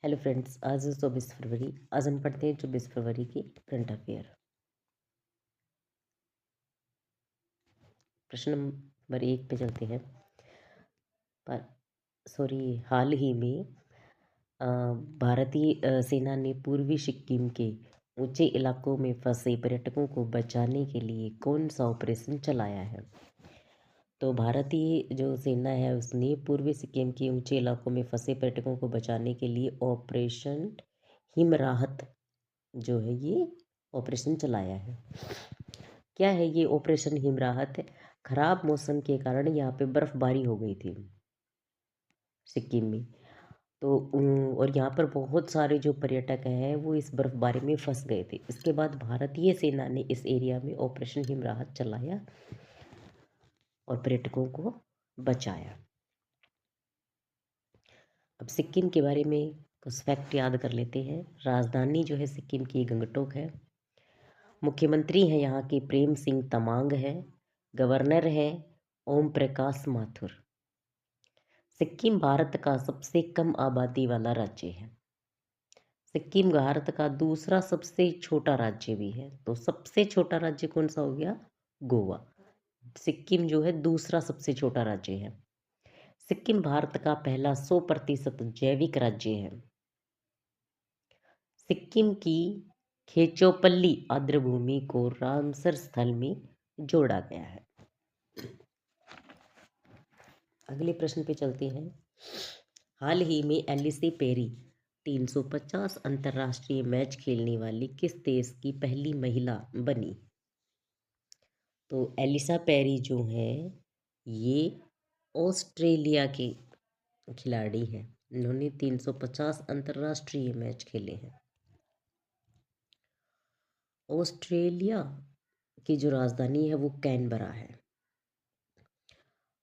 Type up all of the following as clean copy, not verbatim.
Hello friends, आज है 24 फरवरी। आज हम पढ़ते हैं 24 फरवरी की करंट अफेयर। प्रश्न नंबर 1 पे चलते हैं। पर हाल ही में अ, भारतीय सेना ने पूर्वी सिक्किम के ऊंचे इलाकों में फंसे पर्यटकों को बचाने के लिए कौन सा ऑपरेशन चलाया है? तो भारतीय जो सेना है उसने पूर्वी सिक्किम के ऊंचे इलाकों में फंसे पर्यटकों को बचाने के लिए ऑपरेशन हिम राहत जो है ये ऑपरेशन चलाया है। क्या है ये ऑपरेशन हिम राहत? है खराब मौसम के कारण यहाँ पे बर्फबारी हो गई थी सिक्किम में। तो और यहाँ पर बहुत सारे जो पर्यटक हैं वो इस बर्फबारी में फंस गए थे। इसके बाद भारतीय सेना ने इस एरिया में ऑपरेशन हिम राहत चलाया और पर्यटकों को बचाया। अब सिक्किम के बारे में कुछ फैक्ट याद कर लेते हैं। राजधानी जो है सिक्किम की गंगटोक है। मुख्यमंत्री हैं यहाँ के प्रेम सिंह तमांग है। गवर्नर है ओम प्रकाश माथुर। सिक्किम भारत का सबसे कम आबादी वाला राज्य है। सिक्किम भारत का दूसरा सबसे छोटा राज्य भी है। तो सबसे छोटा राज्य कौन सा हो गया? गोवा। सिक्किम जो है दूसरा सबसे छोटा राज्य है। सिक्किम भारत का पहला 100% जैविक राज्य है। सिक्किम की खेचोपल्ली आर्द्रभूमि को रामसर स्थल में जोड़ा गया है। अगले प्रश्न पे चलते हैं। हाल ही में एलिसे पेरी 350 अंतर्राष्ट्रीय मैच खेलने वाली किस देश की पहली महिला बनी? तो एलिसा पेरी जो है ये ऑस्ट्रेलिया के खिलाड़ी हैं। इन्होंने 350 अंतर्राष्ट्रीय मैच खेले हैं। ऑस्ट्रेलिया की जो राजधानी है वो कैनबरा है।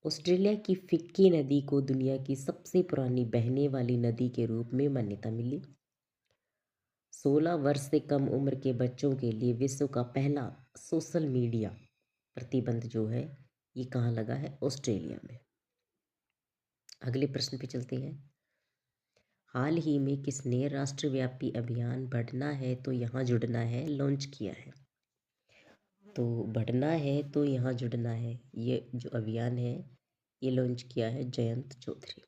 ऑस्ट्रेलिया की फिक्की नदी को दुनिया की सबसे पुरानी बहने वाली नदी के रूप में मान्यता मिली। 16 वर्ष से कम उम्र के बच्चों के लिए विश्व का पहला सोशल मीडिया प्रतिबंध जो है ये कहाँ लगा है? ऑस्ट्रेलिया में। अगले प्रश्न पे चलते हैं। हाल ही में किसने राष्ट्रव्यापी अभियान बढ़ना है तो यहाँ जुड़ना है लॉन्च किया है? तो बढ़ना है तो यहाँ जुड़ना है ये जो अभियान है ये लॉन्च किया है जयंत चौधरी।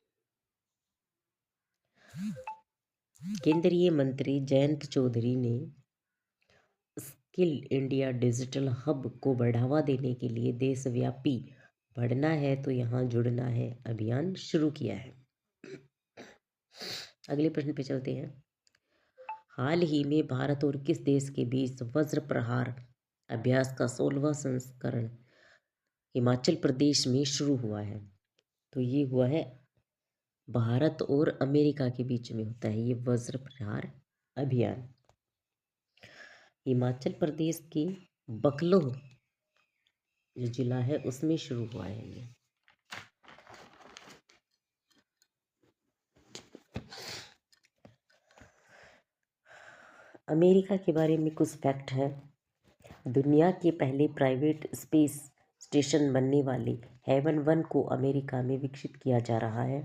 केंद्रीय मंत्री जयंत चौधरी ने स्किल इंडिया डिजिटल हब को बढ़ावा देने के लिए देशव्यापी बढ़ना है तो यहाँ जुड़ना है अभियान शुरू किया है। अगले प्रश्न पे चलते हैं। हाल ही में भारत और किस देश के बीच वज्र प्रहार अभ्यास का 16वां संस्करण हिमाचल प्रदेश में शुरू हुआ है? तो ये हुआ है भारत और अमेरिका के बीच में होता है ये वज्र प्रहार अभियान। हिमाचल प्रदेश के बकलोह जो जिला है उसमें शुरू हुआ है ये। अमेरिका के बारे में कुछ फैक्ट है। दुनिया के पहले प्राइवेट स्पेस स्टेशन बनने वाले हेवन 1 को अमेरिका में विकसित किया जा रहा है।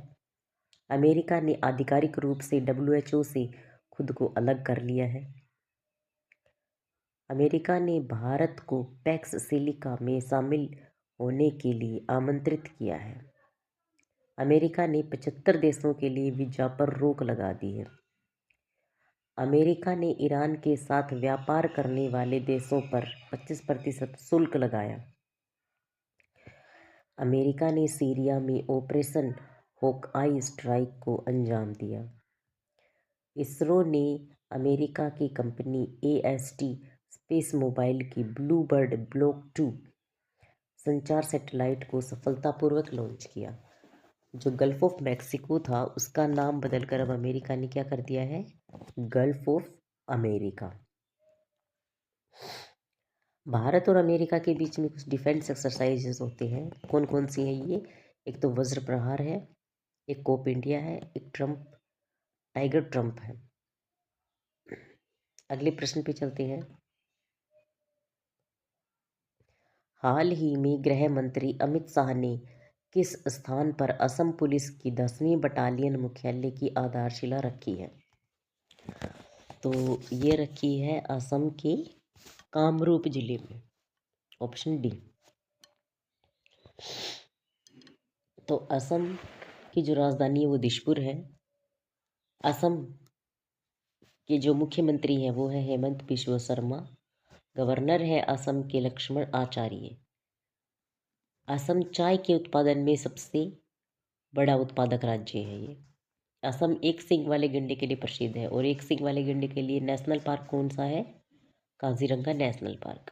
अमेरिका ने आधिकारिक रूप से WHO से खुद को अलग कर लिया है। अमेरिका ने भारत को पैक्स सिलिका में शामिल होने के लिए आमंत्रित किया है। अमेरिका ने 75 देशों के लिए वीजा पर रोक लगा दी है। अमेरिका ने ईरान के साथ व्यापार करने वाले देशों पर 25% शुल्क लगाया। अमेरिका ने सीरिया में ऑपरेशन होकआई स्ट्राइक को अंजाम दिया। इसरो ने अमेरिका की कंपनी AST स्पेस मोबाइल की ब्लू बर्ड ब्लॉक 2 संचार सैटेलाइट को सफलतापूर्वक लॉन्च किया। जो गल्फ ऑफ मैक्सिको था उसका नाम बदलकर अब अमेरिका ने क्या कर दिया है? Gulf of America. भारत और अमेरिका के बीच में कुछ डिफेंस एक्सरसाइजेस होते हैं। कौन कौन सी हैं ये? एक तो वज्र प्रहार है, एक कोप इंडिया है, एक टाइगर ट्रम्प है। अगले प्रश्न पे चलते हैं। हाल ही में गृह मंत्री अमित शाह ने किस स्थान पर असम पुलिस की 10वीं बटालियन मुख्यालय की आधारशिला रखी है? तो ये रखी है असम के कामरूप जिले में, ऑप्शन डी। तो असम की जो राजधानी है वो दिशपुर है। असम के जो मुख्यमंत्री हैं वो है हेमंत बिश्व शर्मा। गवर्नर है असम के लक्ष्मण आचार्य। असम चाय के उत्पादन में सबसे बड़ा उत्पादक राज्य है ये। असम एक सींग वाले गैंडे के लिए प्रसिद्ध है, और एक सींग वाले गैंडे के लिए नेशनल पार्क कौन सा है? Kaziranga national park.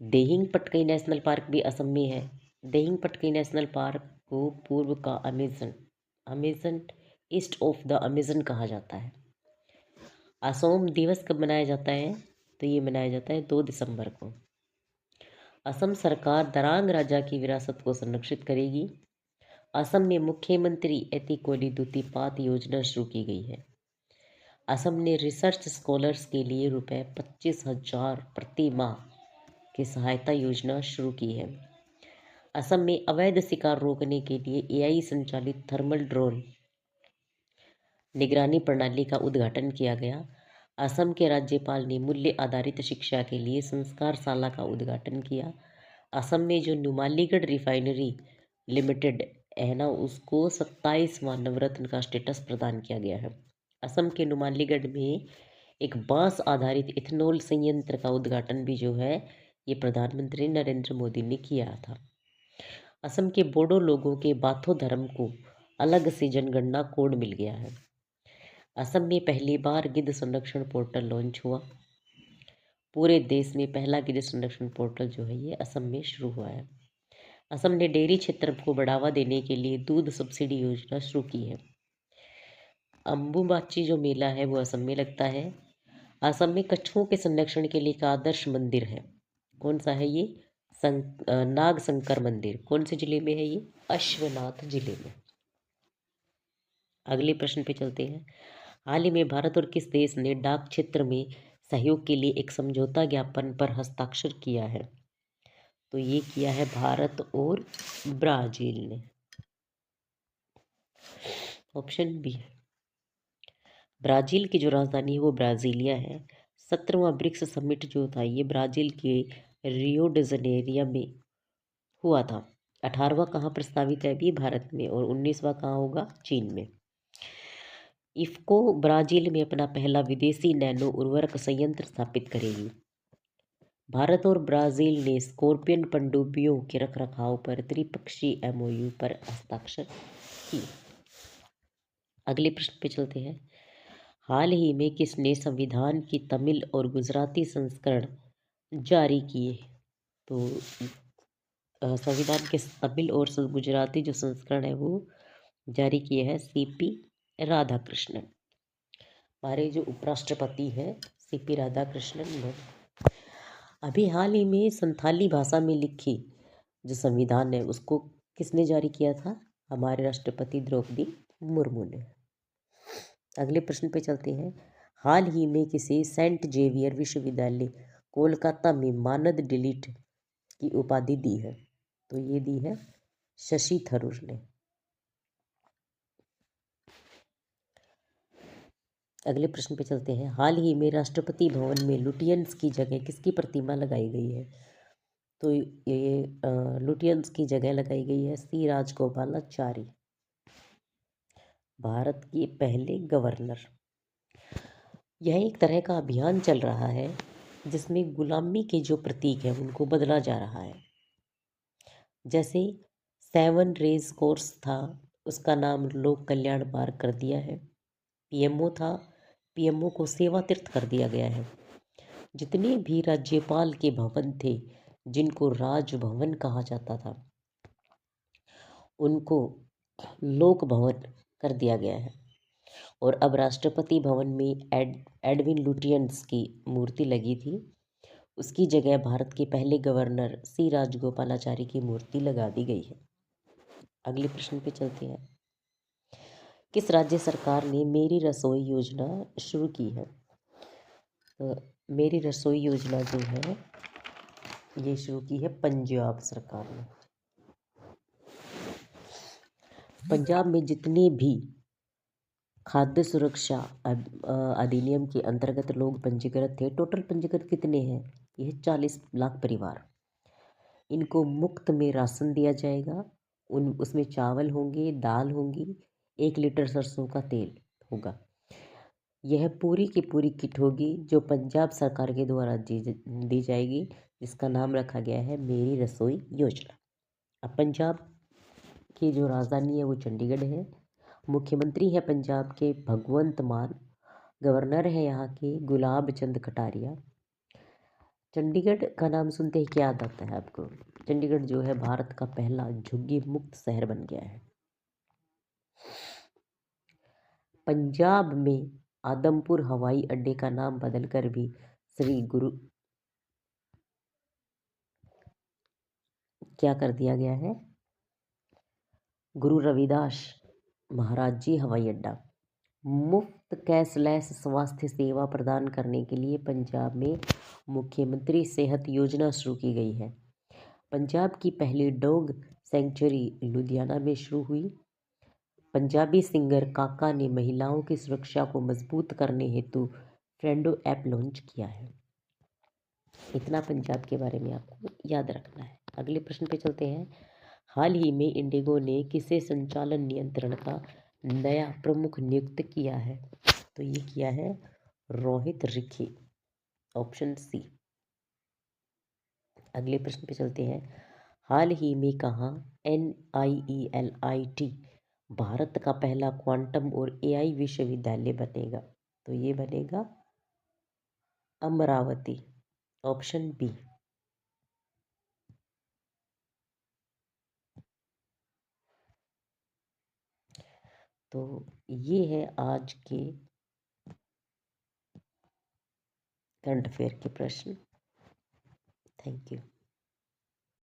Dehing Patkai national park भी असम में है। देहिंग पटकई नेशनल पार्क को पूर्व का Amazon Amazon east of the Amazon कहा जाता है। असोम दिवस कब मनाया जाता है? तो ये मनाया जाता है 2 दिसंबर को। असम सरकार दरांग राजा की विरासत को संरक्षित करेगी। असम में मुख्यमंत्री एतिकोली दुतिपात योजना शुरू की गई है। असम ने रिसर्च स्कॉलर्स के लिए रुपए 25,000 प्रति माह की सहायता योजना शुरू की है। असम में अवैध शिकार रोकने के लिए एआई संचालित थर्मल ड्रोन निगरानी प्रणाली का उद्घाटन किया गया। असम के राज्यपाल ने मूल्य आधारित शिक्षा के लिए संस्कारशाला का उद्घाटन किया। असम में जो नुमालीगढ़ रिफाइनरी लिमिटेड है ना, उसको 27वां नवरत्न का स्टेटस प्रदान किया गया है। असम के नुमालीगढ़ में एक बांस आधारित इथेनॉल संयंत्र का उद्घाटन भी जो है ये प्रधानमंत्री नरेंद्र मोदी ने किया था। असम के बोडो लोगों के बाथो धर्म को अलग से जनगणना कोड मिल गया है। असम में पहली बार गिद्ध संरक्षण पोर्टल लॉन्च हुआ। पूरे देश में पहला गिद्ध संरक्षण पोर्टल जो है ये असम में शुरू हुआ है। असम ने डेयरी क्षेत्र को बढ़ावा देने के लिए दूध सब्सिडी योजना शुरू की है। अम्बुबाची जो मेला है वो असम में लगता है। असम में कछुओं के संरक्षण के लिए एक आदर्श मंदिर है। कौन सा है ये? नाग शंकर मंदिर। कौन से जिले में है ये? अश्वनाथ जिले में। अगले प्रश्न पे चलते हैं। हाल ही में भारत और किस देश ने डाक क्षेत्र में सहयोग के लिए एक समझौता ज्ञापन पर हस्ताक्षर किया है? तो ये किया है भारत और ब्राजील ने, ऑप्शन बी। ब्राजील की जो राजधानी है वो ब्राजीलिया है। 17वां ब्रिक्स समिट जो था ये ब्राजील के रियो डी जनेरिया में हुआ था। 18वां कहाँ प्रस्तावित है अभी? भारत में। और 19वां कहाँ होगा? चीन में। इफ्को ब्राजील में अपना पहला विदेशी नैनो उर्वरक संयंत्र स्थापित करेगी। भारत और ब्राजील ने स्कॉर्पियन पनडुब्बियों के रखरखाव पर त्रिपक्षीय एमओयू पर हस्ताक्षर किए। अगले प्रश्न पे चलते हैं। हाल ही में किसने संविधान की तमिल और गुजराती संस्करण जारी किए? तो संविधान के तमिल और गुजराती जो संस्करण है वो जारी किए हैं सीपी राधाकृष्णन। हमारे जो उपराष्ट्रपति हैं सीपी राधाकृष्णन। अभी हाल ही में संथाली भाषा में लिखी जो संविधान है उसको किसने जारी किया था? हमारे राष्ट्रपति द्रौपदी मुर्मू ने। अगले प्रश्न पे चलते हैं। हाल ही में किसी सेंट जेवियर विश्वविद्यालय कोलकाता में मानद डिलीट की उपाधि दी है? तो ये दी है शशि थरूर ने। अगले प्रश्न पे चलते हैं। हाल ही में राष्ट्रपति भवन में लुटियंस की जगह किसकी प्रतिमा लगाई गई है? तो ये लुटियंस की जगह लगाई गई है सी राजगोपालाचारी, भारत के पहले गवर्नर। यह एक तरह का अभियान चल रहा है जिसमें गुलामी के जो प्रतीक हैं उनको बदला जा रहा है। जैसे 7 रेस कोर्स था, उसका नाम लोक कल्याण मार्ग कर दिया है। पीएमओ था, पीएमओ को सेवा तीर्थ कर दिया गया है। जितने भी राज्यपाल के भवन थे जिनको राजभवन कहा जाता था उनको लोक भवन कर दिया गया है। और अब राष्ट्रपति भवन में एडविन लुटियंस की मूर्ति लगी थी, उसकी जगह भारत के पहले गवर्नर सी राजगोपालाचारी की मूर्ति लगा दी गई है। अगले प्रश्न पे चलते हैं। किस राज्य सरकार ने मेरी रसोई योजना शुरू की है? तो मेरी रसोई योजना जो है ये शुरू की है पंजाब सरकार ने। पंजाब में जितने भी खाद्य सुरक्षा अधिनियम के अंतर्गत लोग पंजीकृत थे। टोटल पंजीकृत कितने हैं? यह 40 लाख परिवार। इनको मुफ्त में राशन दिया जाएगा। उसमें चावल होंगे, दाल होंगी, 1 लीटर सरसों का तेल होगा। यह पूरी की पूरी किट होगी जो पंजाब सरकार के द्वारा दी जाएगी, जिसका नाम रखा गया है मेरी रसोई योजना। अब पंजाब की जो राजधानी है वो चंडीगढ़ है। मुख्यमंत्री है पंजाब के भगवंत मान। गवर्नर है यहाँ के गुलाब चंद कटारिया। चंडीगढ़ का नाम सुनते ही क्या याद आता है आपको? चंडीगढ़ जो है भारत का पहला झुग्गी मुक्त शहर बन गया है। पंजाब में आदमपुर हवाई अड्डे का नाम बदलकर भी श्री गुरु क्या कर दिया गया है? गुरु रविदास महाराज जी हवाई अड्डा। मुफ्त कैशलेस स्वास्थ्य सेवा प्रदान करने के लिए पंजाब में मुख्यमंत्री सेहत योजना शुरू की गई है। पंजाब की पहली डॉग सेंचुरी लुधियाना में शुरू हुई। पंजाबी सिंगर काका ने महिलाओं की सुरक्षा को मजबूत करने हेतु फ्रेंडो ऐप लॉन्च किया है। इतना पंजाब के बारे में आपको याद रखना है। अगले प्रश्न पे चलते हैं। हाल ही में इंडिगो ने किसे संचालन नियंत्रण का नया प्रमुख नियुक्त किया है? तो ये किया है रोहित रिखी, ऑप्शन सी। अगले प्रश्न पे चलते हैं। हाल ही में कहाँ NIELIT भारत का पहला क्वांटम और AI विश्वविद्यालय बनेगा? तो ये बनेगा अमरावती, ऑप्शन बी। तो ये है आज के करंट अफेयर के प्रश्न। Thank you.